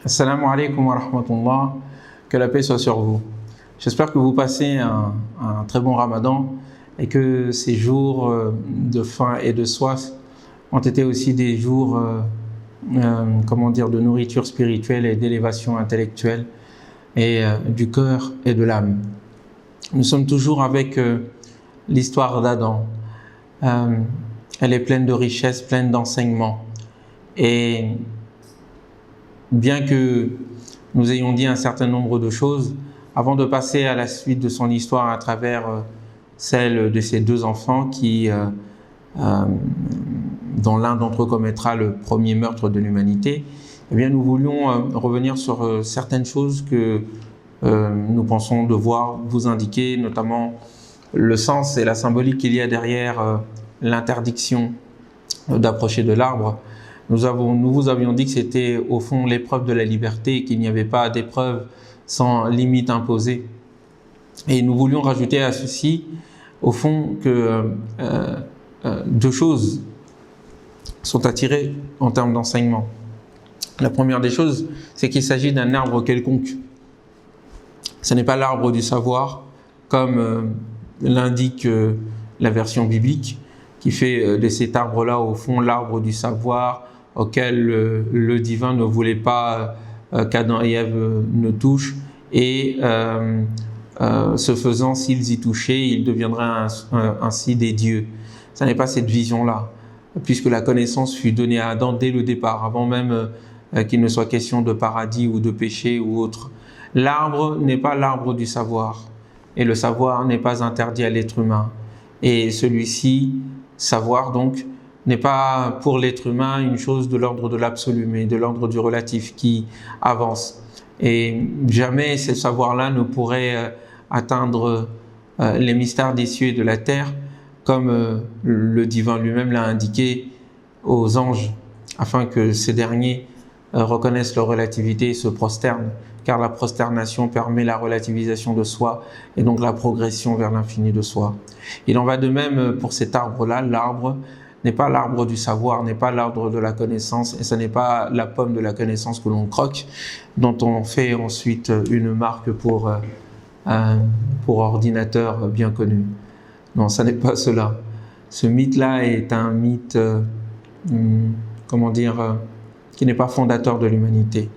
Assalamu alaikum wa rahmatullah, que la paix soit sur vous. J'espère que vous passez un très bon ramadan et que ces jours de faim et de soif ont été aussi des jours de nourriture spirituelle et d'élévation intellectuelle et du cœur et de l'âme. Nous sommes toujours avec l'histoire d'Adam. Elle est pleine de richesses, pleine d'enseignements. Et bien que nous ayons dit un certain nombre de choses, avant de passer à la suite de son histoire à travers celle de ses deux enfants dont l'un d'entre eux commettra le premier meurtre de l'humanité, eh bien nous voulions revenir sur certaines choses que nous pensons devoir vous indiquer, notamment le sens et la symbolique qu'il y a derrière l'interdiction d'approcher de l'arbre. Nous vous avions dit que c'était au fond l'épreuve de la liberté et qu'il n'y avait pas d'épreuve sans limite imposée. Et nous voulions rajouter à ceci, au fond, que deux choses sont attirées en termes d'enseignement. La première des choses, c'est qu'il s'agit d'un arbre quelconque. Ce n'est pas l'arbre du savoir, comme l'indique la version biblique, qui fait de cet arbre-là, au fond, l'arbre du savoir, auquel le divin ne voulait pas qu'Adam et Ève ne touchent, et ce faisant, s'ils y touchaient, ils deviendraient ainsi des dieux. Ce n'est pas cette vision-là, puisque la connaissance fut donnée à Adam dès le départ, avant même qu'il ne soit question de paradis ou de péché ou autre. L'arbre n'est pas l'arbre du savoir, et le savoir n'est pas interdit à l'être humain. Et celui-ci, savoir donc, n'est pas pour l'être humain une chose de l'ordre de l'absolu, mais de l'ordre du relatif qui avance. Et jamais ce savoir-là ne pourrait atteindre les mystères des cieux et de la terre, comme le divin lui-même l'a indiqué aux anges, afin que ces derniers reconnaissent leur relativité et se prosternent, car la prosternation permet la relativisation de soi et donc la progression vers l'infini de soi. Il en va de même pour cet arbre-là. L'arbre n'est pas l'arbre du savoir, n'est pas l'arbre de la connaissance, et ce n'est pas la pomme de la connaissance que l'on croque, dont on fait ensuite une marque pour ordinateur bien connu. Non, ce n'est pas cela. Ce mythe-là est un mythe, qui n'est pas fondateur de l'humanité.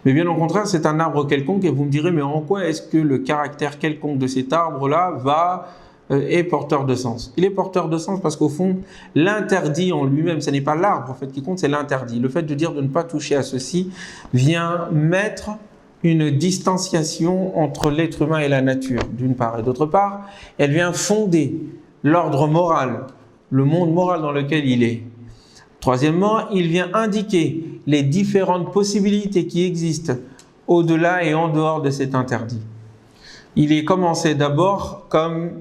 Mais bien au contraire, c'est un arbre quelconque, et vous me direz, mais en quoi est-ce que le caractère quelconque de cet arbre-là est porteur de sens? Il est porteur de sens parce qu'au fond, l'interdit en lui-même, ce n'est pas l'arbre en fait qui compte, c'est l'interdit. Le fait de dire de ne pas toucher à ceci vient mettre une distanciation entre l'être humain et la nature, d'une part, et d'autre part, elle vient fonder l'ordre moral, le monde moral dans lequel il est. Troisièmement, il vient indiquer les différentes possibilités qui existent au-delà et en dehors de cet interdit. Il est commencé d'abord comme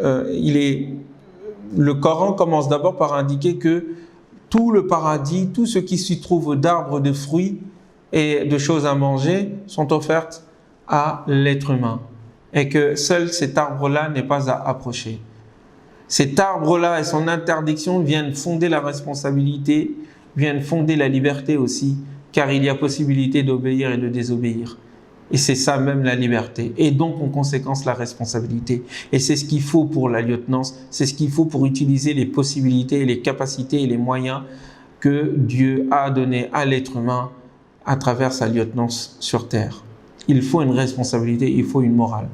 le Coran commence d'abord par indiquer que tout le paradis, tout ce qui s'y trouve d'arbres, de fruits et de choses à manger sont offertes à l'être humain et que seul cet arbre-là n'est pas à approcher. Cet arbre-là et son interdiction viennent fonder la responsabilité, viennent fonder la liberté aussi, car il y a possibilité d'obéir et de désobéir. Et c'est ça même la liberté. Et donc, en conséquence, la responsabilité. Et c'est ce qu'il faut pour la lieutenance, c'est ce qu'il faut pour utiliser les possibilités, les capacités et les moyens que Dieu a donnés à l'être humain à travers sa lieutenance sur terre. Il faut une responsabilité, il faut une morale.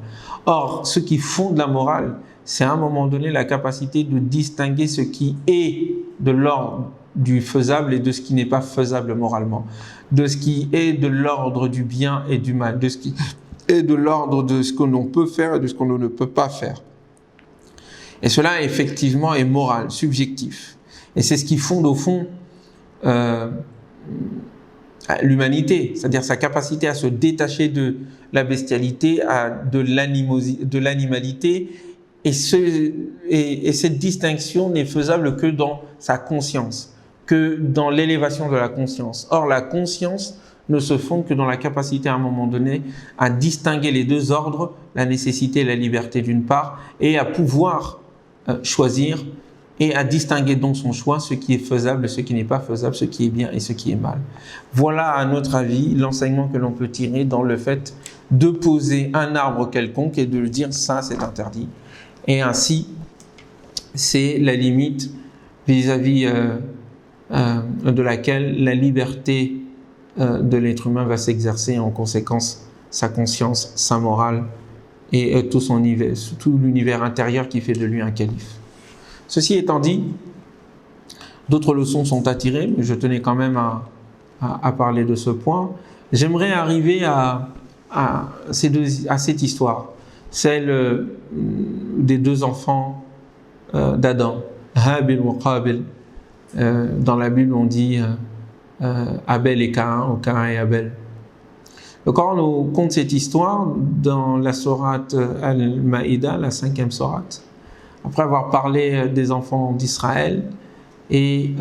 Or, ce qui fonde la morale, c'est à un moment donné la capacité de distinguer ce qui est de l'ordre du faisable et de ce qui n'est pas faisable moralement, de ce qui est de l'ordre du bien et du mal, de ce qui est de l'ordre de ce que l'on peut faire et de ce qu'on ne peut pas faire. Et cela, effectivement, est moral, subjectif. Et c'est ce qui fonde, au fond, l'humanité, c'est-à-dire sa capacité à se détacher de la bestialité, de l'animalité. Et cette distinction n'est faisable que dans sa conscience, que dans l'élévation de la conscience. Or, la conscience ne se fonde que dans la capacité à un moment donné à distinguer les deux ordres, la nécessité et la liberté d'une part, et à pouvoir choisir et à distinguer donc son choix, ce qui est faisable, ce qui n'est pas faisable, ce qui est bien et ce qui est mal. Voilà, à notre avis, l'enseignement que l'on peut tirer dans le fait de poser un arbre quelconque et de le dire ça c'est interdit. Et ainsi, c'est la limite vis-à-vis de laquelle la liberté de l'être humain va s'exercer, en conséquence sa conscience, sa morale et tout l'univers intérieur qui fait de lui un calife. Ceci étant dit, d'autres leçons sont à tirer, mais je tenais quand même à parler de ce point. J'aimerais arriver à cette histoire, celle des deux enfants d'Adam, Habil et Qabil. Dans la Bible, on dit Abel et Caïn, ou Caïn et Abel. Le Coran nous conte cette histoire dans la sourate Al-Maïda, la 5e sourate. Après avoir parlé des enfants d'Israël et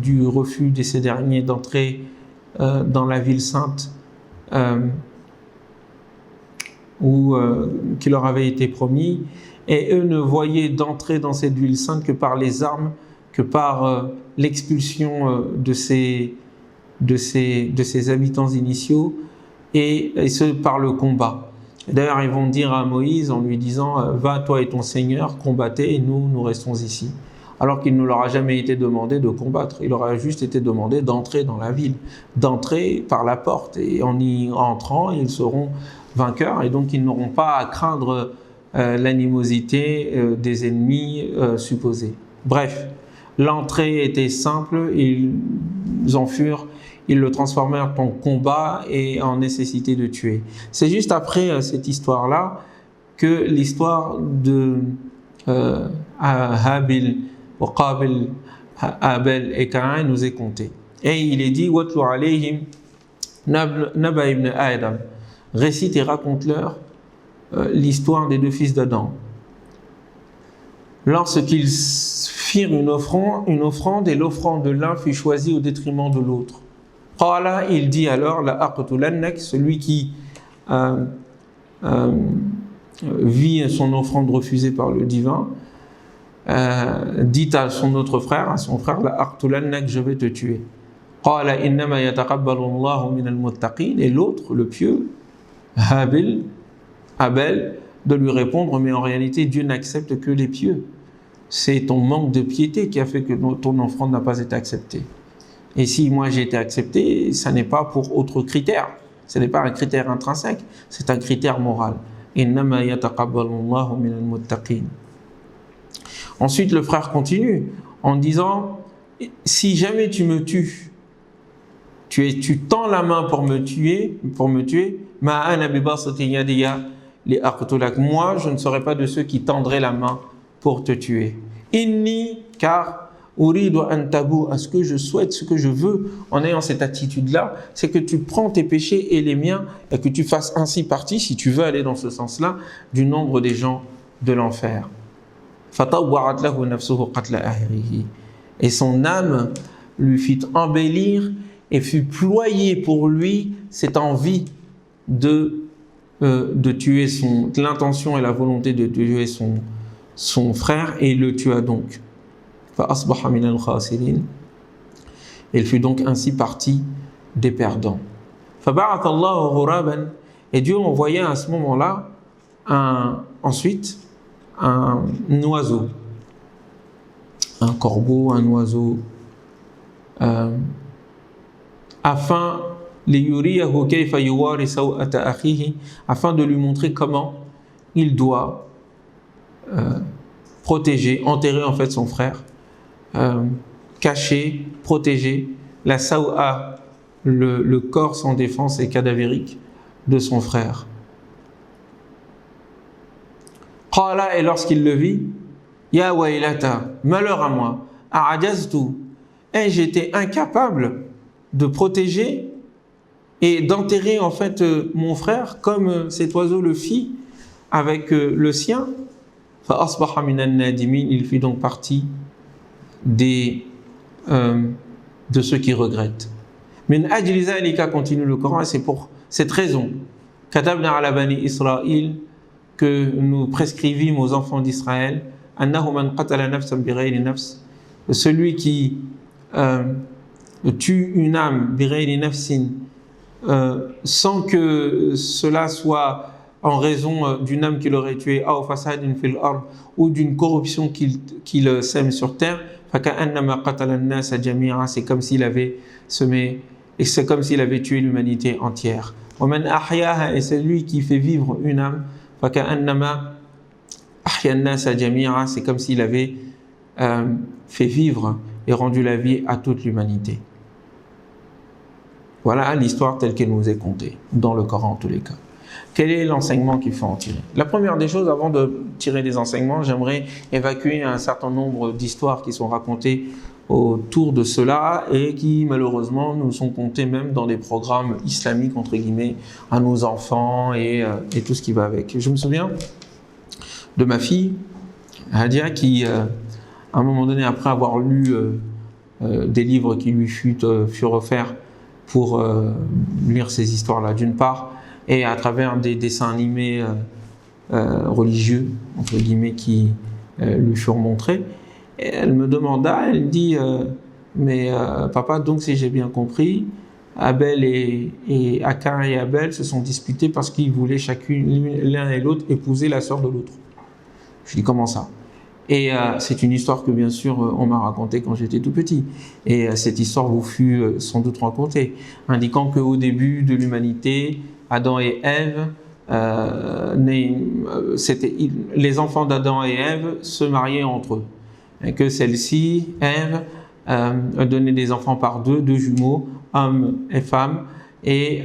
du refus de ces derniers d'entrer dans la ville sainte qui leur avait été promis, et eux ne voyaient d'entrer dans cette ville sainte que par les armes, que par l'expulsion de ces habitants initiaux, et ce par le combat. D'ailleurs, ils vont dire à Moïse en lui disant « Va, toi et ton Seigneur, combattez, et nous restons ici ». Alors qu'il ne leur a jamais été demandé de combattre. Il leur a juste été demandé d'entrer dans la ville, d'entrer par la porte. Et en y entrant, ils seront vainqueurs, et donc ils n'auront pas à craindre l'animosité des ennemis supposés. Bref, l'entrée était simple, ils en furent. Ils le transformèrent en combat et en nécessité de tuer. C'est juste après cette histoire-là que l'histoire de Habil, Qabil, Abel et Caïn nous est contée. Et il est dit « Watlu alayhim naba ibn Adam » récite et raconte-leur l'histoire des deux fils d'Adam. Lorsqu'ils firent une offrande et l'offrande de l'un fut choisie au détriment de l'autre. Qala, il dit alors, la aqtulannak, celui qui vit son offrande refusée par le divin, dit à son autre frère, la aqtulannak, je vais te tuer. Qala innama yataqabbalu Allahu min al-muttaqin, et l'autre, le pieux, Abel, de lui répondre, mais en réalité, Dieu n'accepte que les pieux. C'est ton manque de piété qui a fait que ton offrande n'a pas été acceptée. Et si moi j'ai été accepté, ça n'est pas pour autre critère. Ce n'est pas un critère intrinsèque, c'est un critère moral. Innama yataqabbalu Allahu min al-muttaqin. Ensuite, le frère continue en disant, si jamais tu me tues, tu tends la main pour me tuer, ma ana bi basati yadiya li aqtulak. Moi, je ne serai pas de ceux qui tendraient la main pour te tuer. Inni, car uridu an tabu, à ce que je souhaite, ce que je veux en ayant cette attitude-là, c'est que tu prends tes péchés et les miens et que tu fasses ainsi partie, si tu veux aller dans ce sens-là, du nombre des gens de l'enfer. Fatawwa'at lahu nafsuhu qatla ahlihi. Et son âme lui fit embellir et fut ployée pour lui cette envie de tuer l'intention et la volonté de tuer son frère, et il le tua donc. فأصبح من الخاسرين. Il fut donc ainsi parti des perdants. فبعث الله غرابا, et Dieu envoyait à ce moment-là ensuite un oiseau, un corbeau, un oiseau, afin ليريه كيف يواري سوءة أخيه, afin de lui montrer comment il doit protéger, enterrer en fait son frère, cacher, protéger la saou'a, le corps sans défense et cadavérique de son frère. Qala, et lorsqu'il le vit, ya waylata, malheur à moi, a'ajaztu, et j'étais incapable de protéger et d'enterrer en fait mon frère comme cet oiseau le fit avec le sien. Fa asbaha min an-nadimin, il fit donc partie de ceux qui regrettent. Min ajli zalika, continue le Coran, et c'est pour cette raison katabna ala bani Israël, que nous prescrivîmes aux enfants d'Israël أنه من قتل نفسا بغير نفس, celui qui tue une âme بغير نفس sans que cela soit en raison d'une âme qu'il aurait tuée أو فساد في الأرض ou d'une corruption qu'il sème sur terre, فكأنما قتل الناس جميعا, c'est comme s'il avait semé et c'est comme s'il avait tué l'humanité entière. ومن أحياها, et c'est lui qui fait vivre une âme, فكأنما أحيا الناس جميعا, c'est comme s'il avait fait vivre et rendu la vie à toute l'humanité. Voilà l'histoire telle qu'elle nous est contée dans le Coran en tous les cas. Quel est l'enseignement qu'il faut en tirer? La première des choses, avant de tirer des enseignements, j'aimerais évacuer un certain nombre d'histoires qui sont racontées autour de cela et qui malheureusement nous sont contées même dans des programmes islamiques entre guillemets à nos enfants et tout ce qui va avec. Je me souviens de ma fille Hadia qui à un moment donné, après avoir lu des livres qui lui furent offerts pour lire ces histoires-là d'une part, et à travers des dessins animés religieux, entre guillemets, qui lui furent montrés, et elle me demanda, elle dit mais papa, donc si j'ai bien compris, Abel et Akan et Abel se sont disputés parce qu'ils voulaient l'un et l'autre épouser la sœur de l'autre. Je dis comment ça? Et c'est une histoire que bien sûr on m'a racontée quand j'étais tout petit. Et cette histoire vous fut sans doute racontée, indiquant qu'au début de l'humanité, Adam et Ève, les enfants d'Adam et Ève se mariaient entre eux. Et que celle-ci, Ève, donnait des enfants par deux jumeaux, hommes et femmes. Et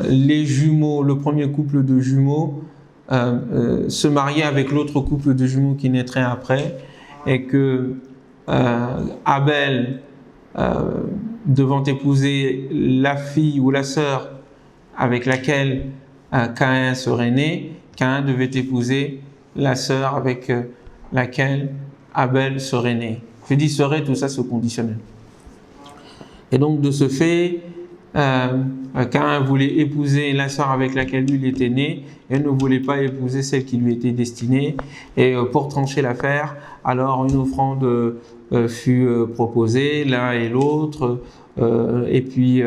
les jumeaux, le premier couple de jumeaux, se marier avec l'autre couple de jumeaux qui naîtrait après, et que Abel, devant épouser la fille ou la sœur avec laquelle Caïn serait né, Caïn devait épouser la sœur avec laquelle Abel serait né. Je dis serait, tout ça c'est au conditionnel. Et donc de ce fait, Caïn voulait épouser la sœur avec laquelle lui il était né et ne voulait pas épouser celle qui lui était destinée. Et pour trancher l'affaire, alors une offrande fut proposée, l'un et l'autre, et puis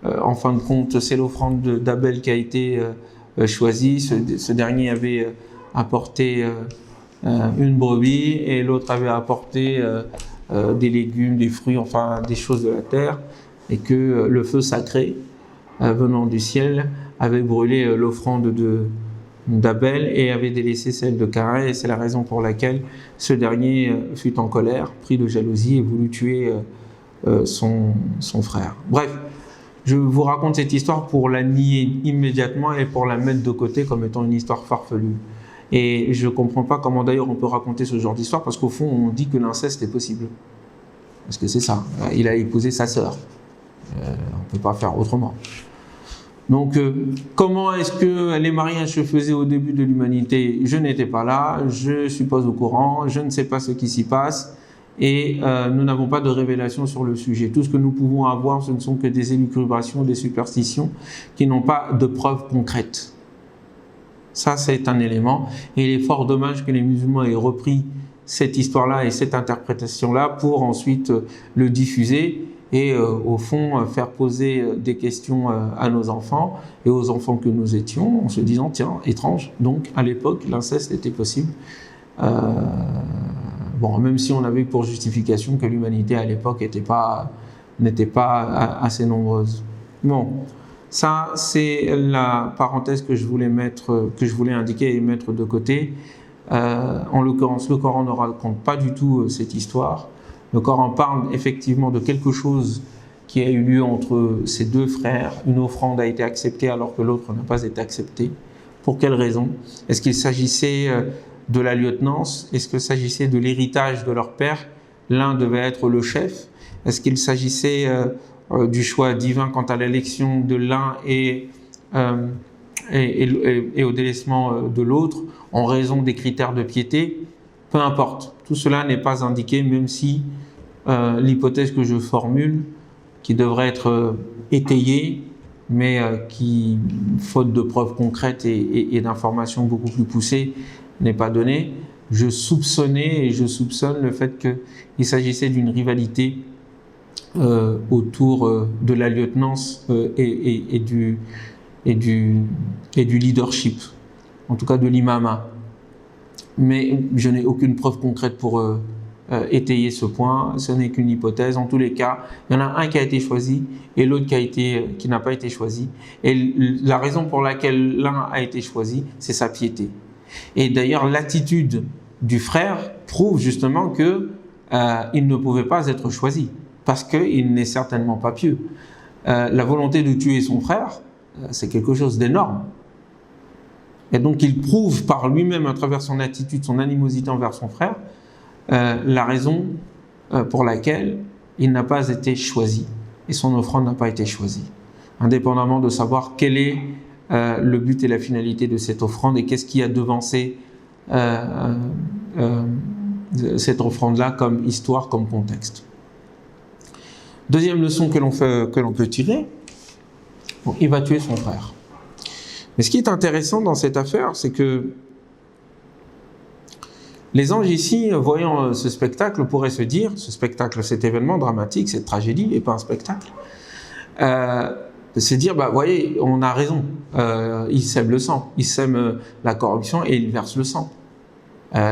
en fin de compte, c'est l'offrande d'Abel qui a été choisie. Ce dernier avait apporté une brebis et l'autre avait apporté des légumes, des fruits, enfin des choses de la terre. Et que le feu sacré venant du ciel avait brûlé l'offrande d'Abel et avait délaissé celle de Caïn, et c'est la raison pour laquelle ce dernier fut en colère, pris de jalousie et voulut tuer son frère. Bref, je vous raconte cette histoire pour la nier immédiatement et pour la mettre de côté comme étant une histoire farfelue. Et je ne comprends pas comment d'ailleurs on peut raconter ce genre d'histoire, parce qu'au fond on dit que l'inceste est possible. Parce que c'est ça, il a épousé sa sœur. On ne peut pas faire autrement. Donc, comment est-ce que les mariages se faisaient au début de l'humanité? Je n'étais pas là, je ne suis pas au courant, je ne sais pas ce qui s'y passe, et nous n'avons pas de révélation sur le sujet. Tout ce que nous pouvons avoir, ce ne sont que des élucubrations, des superstitions qui n'ont pas de preuves concrètes. Ça, c'est un élément, et il est fort dommage que les musulmans aient repris cette histoire-là et cette interprétation-là pour ensuite le diffuser et au fond faire poser des questions à nos enfants et aux enfants que nous étions, en se disant tiens, étrange, donc à l'époque l'inceste était possible. Bon, même si on avait pour justification que l'humanité à l'époque n'était pas assez nombreuse. Bon, ça c'est la parenthèse que je voulais indiquer et mettre de côté. En l'occurrence, le Coran ne raconte pas du tout cette histoire. Le Coran parle effectivement de quelque chose qui a eu lieu entre ces deux frères. Une offrande a été acceptée alors que l'autre n'a pas été acceptée. Pour quelle raison? Est-ce qu'il s'agissait de la lieutenance? Est-ce qu'il s'agissait de l'héritage de leur père? L'un devait être le chef. Est-ce qu'il s'agissait du choix divin quant à l'élection de l'un et au délaissement de l'autre en raison des critères de piété? Peu importe, tout cela n'est pas indiqué, même si l'hypothèse que je formule, qui devrait être étayée, mais qui, faute de preuves concrètes et d'informations beaucoup plus poussées, n'est pas donnée, je soupçonnais et je soupçonne le fait qu'il s'agissait d'une rivalité autour de la lieutenance et du leadership, en tout cas de l'imama. Mais je n'ai aucune preuve concrète pour étayer ce point, ce n'est qu'une hypothèse. En tous les cas, il y en a un qui a été choisi et l'autre qui n'a pas été choisi. Et la raison pour laquelle l'un a été choisi, c'est sa piété. Et d'ailleurs, l'attitude du frère prouve justement qu'il ne pouvait pas être choisi, parce qu'il n'est certainement pas pieux. La volonté de tuer son frère, c'est quelque chose d'énorme. Et donc il prouve par lui-même, à travers son attitude, son animosité envers son frère, la raison pour laquelle il n'a pas été choisi et son offrande n'a pas été choisie, indépendamment de savoir quel est le but et la finalité de cette offrande et qu'est-ce qui a devancé cette offrande-là comme histoire, comme contexte. Deuxième leçon que l'on peut tirer, bon, il va tuer son frère. Mais ce qui est intéressant dans cette affaire, c'est que les anges ici, voyant ce spectacle, pourraient se dire, ce spectacle, cet événement dramatique, cette tragédie, et pas un spectacle, se dire, bah voyez, on a raison, il sème le sang, il sème la corruption et il verse le sang.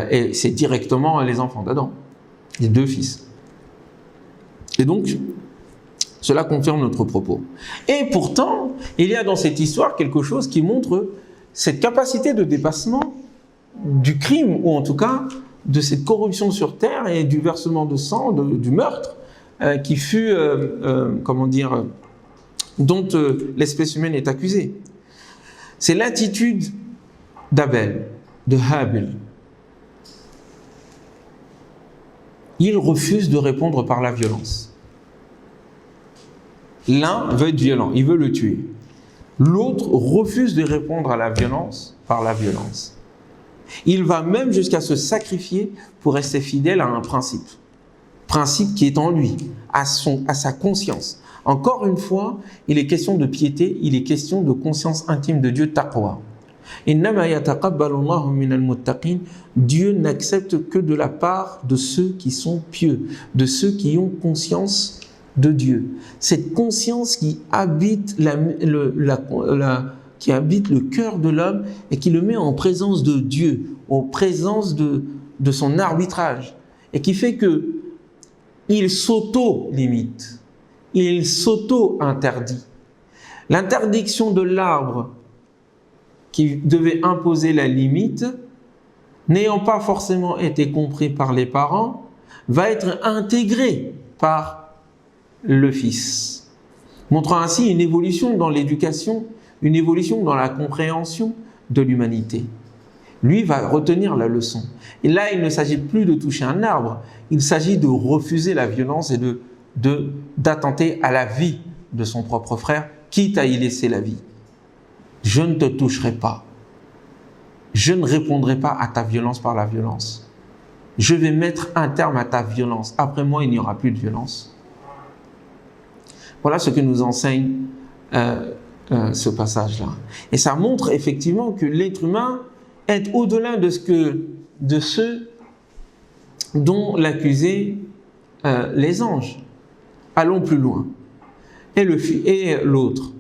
Et c'est directement les enfants d'Adam, les deux fils. Et donc, cela confirme notre propos. Et pourtant, il y a dans cette histoire quelque chose qui montre cette capacité de dépassement du crime, ou en tout cas de cette corruption sur terre et du versement de sang, du meurtre, qui fut, dont l'espèce humaine est accusée. C'est l'attitude d'Abel, de Habil. Il refuse de répondre par la violence. L'un veut être violent, il veut le tuer. L'autre refuse de répondre à la violence par la violence. Il va même jusqu'à se sacrifier pour rester fidèle à un principe qui est en lui, à sa conscience. Encore une fois, il est question de piété, il est question de conscience intime de Dieu, taqwa. Dieu n'accepte que de la part de ceux qui sont pieux, de ceux qui ont conscience de Dieu. Cette conscience qui habite le cœur de l'homme et qui le met en présence de Dieu, en présence de son arbitrage, et qui fait que il s'auto-limite, il s'auto-interdit. L'interdiction de l'arbre qui devait imposer la limite, n'ayant pas forcément été compris par les parents, va être intégrée par le Fils, montrant ainsi une évolution dans l'éducation, une évolution dans la compréhension de l'humanité. Lui va retenir la leçon. Et là, il ne s'agit plus de toucher un arbre, il s'agit de refuser la violence et d'attenter à la vie de son propre frère, quitte à y laisser la vie. Je ne te toucherai pas. Je ne répondrai pas à ta violence par la violence. Je vais mettre un terme à ta violence. Après moi, il n'y aura plus de violence. Voilà ce que nous enseigne ce passage-là. Et ça montre effectivement que l'être humain est au-delà de ceux dont l'accusaient les anges. Allons plus loin. Et l'autre,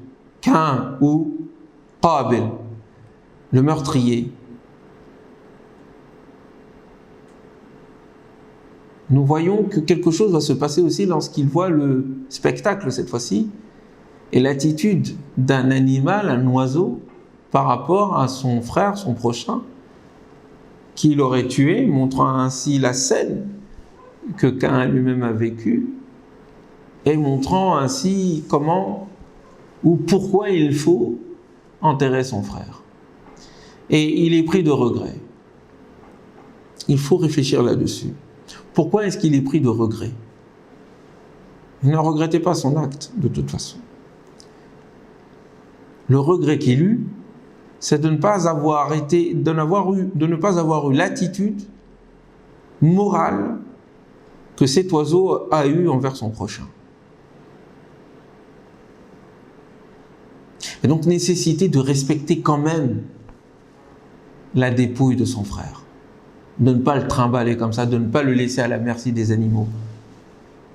Caïn ou Qabil, le meurtrier. Nous voyons que quelque chose va se passer aussi lorsqu'il voit le spectacle cette fois-ci et l'attitude d'un animal, un oiseau, par rapport à son frère, son prochain, qu'il aurait tué, montrant ainsi la scène que Caïn lui-même a vécue et montrant ainsi comment ou pourquoi il faut enterrer son frère. Et il est pris de regret. Il faut réfléchir là-dessus. Pourquoi est-ce qu'il est pris de regret? Il ne regrettait pas son acte, de toute façon. Le regret qu'il eut, c'est de ne pas avoir eu l'attitude morale que cet oiseau a eue envers son prochain. Et donc nécessité de respecter quand même la dépouille de son frère. de ne pas le trimballer comme ça, de ne pas le laisser à la merci des animaux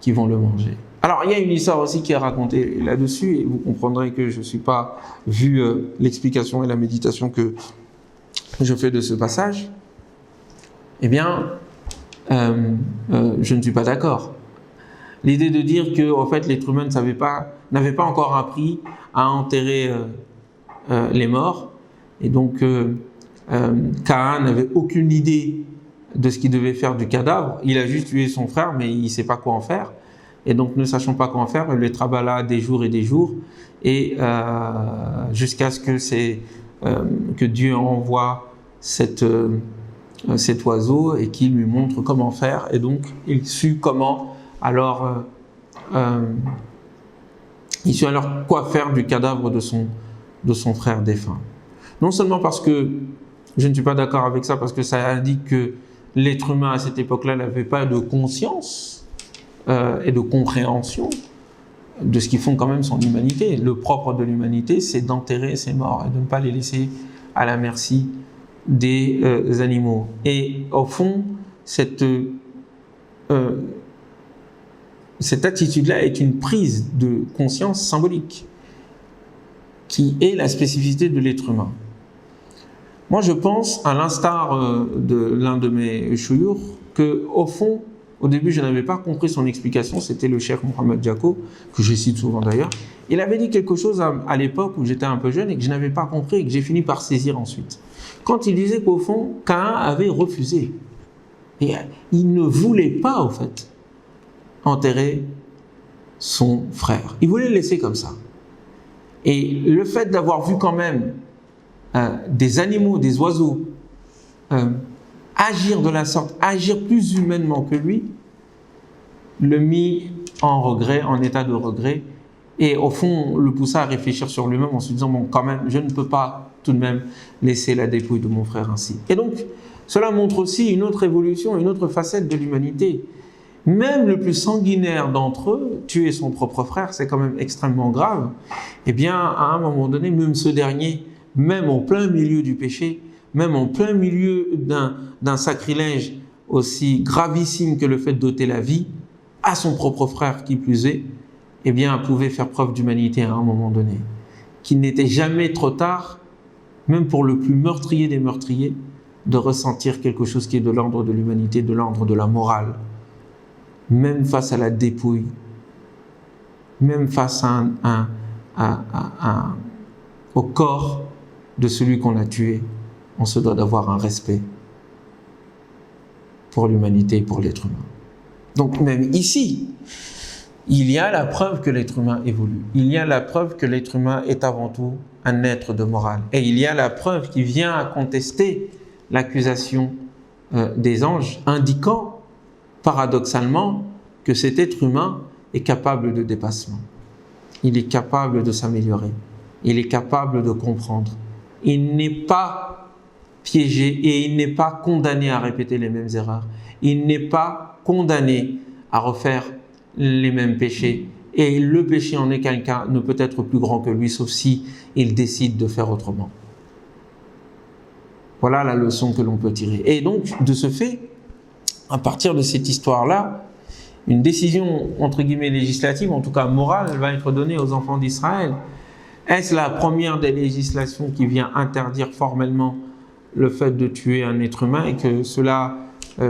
qui vont le manger. Alors, il y a une histoire aussi qui est racontée là-dessus, et vous comprendrez que je ne suis pas, vu l'explication et la méditation que je fais de ce passage, eh bien, je ne suis pas d'accord. L'idée de dire que, en fait, l'être humain n'avait pas encore appris à enterrer les morts, et donc Caïn n'avait aucune idée de ce qu'il devait faire du cadavre. Il a juste tué son frère, mais il ne sait pas quoi en faire. Et donc, ne sachant pas quoi en faire, il le traballa des jours, et jusqu'à ce que Dieu envoie cet oiseau et qu'il lui montre comment faire. Et donc, il sut comment, alors quoi faire du cadavre de son frère défunt. Non seulement parce que je ne suis pas d'accord avec ça, parce que ça indique que l'être humain à cette époque-là n'avait pas de conscience et de compréhension de ce qui font quand même son humanité. Le propre de l'humanité, c'est d'enterrer ses morts et de ne pas les laisser à la merci des animaux. Et au fond, cette attitude-là est une prise de conscience symbolique qui est la spécificité de l'être humain. Moi, je pense, à l'instar de l'un de mes chouyours, qu'au fond, au début, je n'avais pas compris son explication. C'était le cheikh Mohamed Diako, que je cite souvent d'ailleurs. Il avait dit quelque chose à l'époque où j'étais un peu jeune et que je n'avais pas compris et que j'ai fini par saisir ensuite. Quand il disait qu'au fond, Caïn avait refusé. Et il ne voulait pas, au fait, enterrer son frère. Il voulait le laisser comme ça. Et le fait d'avoir vu quand même des animaux, des oiseaux, agir de la sorte, agir plus humainement que lui, le mit en regret, en état de regret, et au fond le poussa à réfléchir sur lui-même en se disant, bon, quand même, je ne peux pas tout de même laisser la dépouille de mon frère ainsi. Et donc, cela montre aussi une autre évolution, une autre facette de l'humanité. Même le plus sanguinaire d'entre eux, tuer son propre frère, c'est quand même extrêmement grave. Eh bien, à un moment donné, même ce dernier, même en plein milieu du péché, même en plein milieu d'un sacrilège aussi gravissime que le fait d'ôter la vie à son propre frère qui plus est, eh bien, pouvait faire preuve d'humanité à un moment donné. Qu'il n'était jamais trop tard, même pour le plus meurtrier des meurtriers, de ressentir quelque chose qui est de l'ordre de l'humanité, de l'ordre de la morale. Même face à la dépouille, même face au corps de celui qu'on a tué, on se doit d'avoir un respect pour l'humanité et pour l'être humain. Donc même ici, il y a la preuve que l'être humain évolue. Il y a la preuve que l'être humain est avant tout un être de morale. Et il y a la preuve qui vient à contester l'accusation des anges, indiquant paradoxalement que cet être humain est capable de dépassement. Il est capable de s'améliorer. Il est capable de comprendre. Il n'est pas piégé et il n'est pas condamné à répéter les mêmes erreurs. Il n'est pas condamné à refaire les mêmes péchés. Et le péché en est quelqu'un ne peut être plus grand que lui, sauf si il décide de faire autrement. Voilà la leçon que l'on peut tirer. Et donc, de ce fait, à partir de cette histoire-là, une décision, entre guillemets, législative, en tout cas morale, elle va être donnée aux enfants d'Israël. Est-ce la première des législations qui vient interdire formellement le fait de tuer un être humain et que cela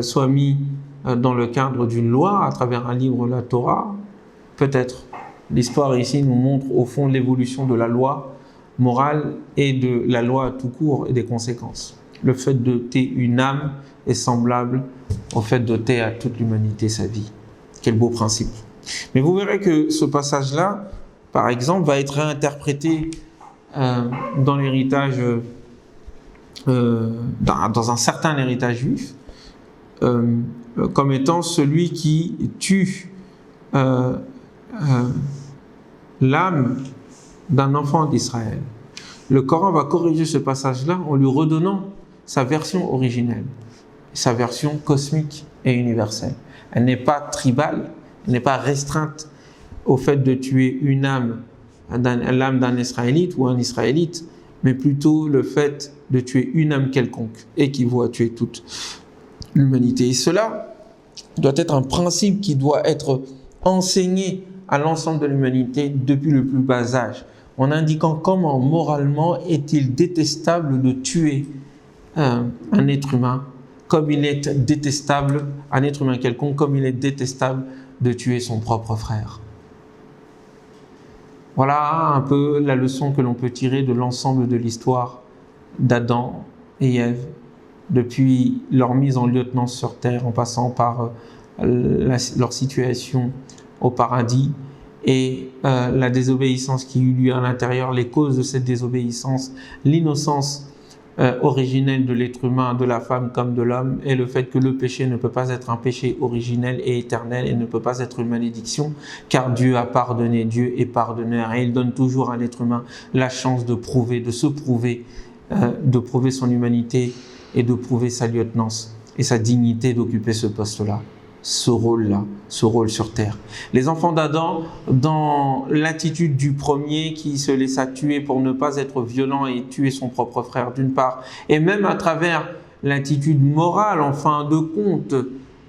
soit mis dans le cadre d'une loi à travers un livre, la Torah? Peut-être. L'histoire ici nous montre au fond l'évolution de la loi morale et de la loi tout court et des conséquences. Le fait d'ôter une âme est semblable au fait d'ôter à toute l'humanité sa vie. Quel beau principe. Mais vous verrez que ce passage-là, par exemple, va être réinterprété dans l'héritage, dans un certain héritage juif, comme étant celui qui tue l'âme d'un enfant d'Israël. Le Coran va corriger ce passage-là en lui redonnant sa version originelle, sa version cosmique et universelle. Elle n'est pas tribale, elle n'est pas restreinte au fait de tuer une âme, l'âme d'un Israélite ou un Israélite, mais plutôt le fait de tuer une âme quelconque, équivaut à tuer toute l'humanité. Et cela doit être un principe qui doit être enseigné à l'ensemble de l'humanité depuis le plus bas âge, en indiquant comment moralement est-il détestable de tuer un être humain, comme il est détestable, un être humain quelconque, comme il est détestable de tuer son propre frère. Voilà un peu la leçon que l'on peut tirer de l'ensemble de l'histoire d'Adam et Ève, depuis leur mise en lieutenance sur terre, en passant par leur situation au paradis et la désobéissance qui eut lieu à l'intérieur, les causes de cette désobéissance, l'innocence originelle de l'être humain, de la femme comme de l'homme, et le fait que le péché ne peut pas être un péché originel et éternel et ne peut pas être une malédiction, car Dieu a pardonné, Dieu est pardonneur, et il donne toujours à l'être humain la chance de prouver, de prouver son humanité et de prouver sa lieutenance et sa dignité d'occuper ce poste-là, ce rôle-là, ce rôle sur terre. Les enfants d'Adam, dans l'attitude du premier qui se laissa tuer pour ne pas être violent et tuer son propre frère d'une part, et même à travers l'attitude morale en fin de compte,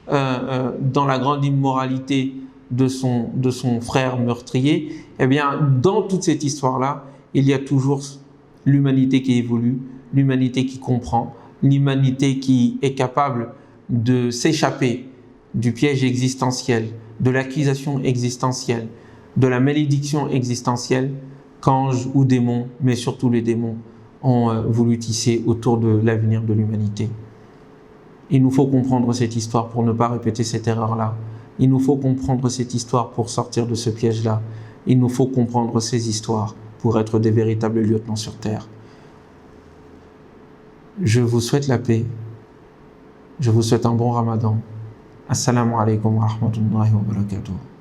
dans la grande immoralité de son frère meurtrier, eh bien, dans toute cette histoire-là, il y a toujours l'humanité qui évolue, l'humanité qui comprend, l'humanité qui est capable de s'échapper du piège existentiel, de l'accusation existentielle, de la malédiction existentielle qu'anges ou démons, mais surtout les démons, ont voulu tisser autour de l'avenir de l'humanité. Il nous faut comprendre cette histoire pour ne pas répéter cette erreur-là. Il nous faut comprendre cette histoire pour sortir de ce piège-là. Il nous faut comprendre ces histoires pour être des véritables lieutenants sur terre. Je vous souhaite la paix. Je vous souhaite un bon Ramadan. Assalamu alaikum wa rahmatullahi wa barakatuh.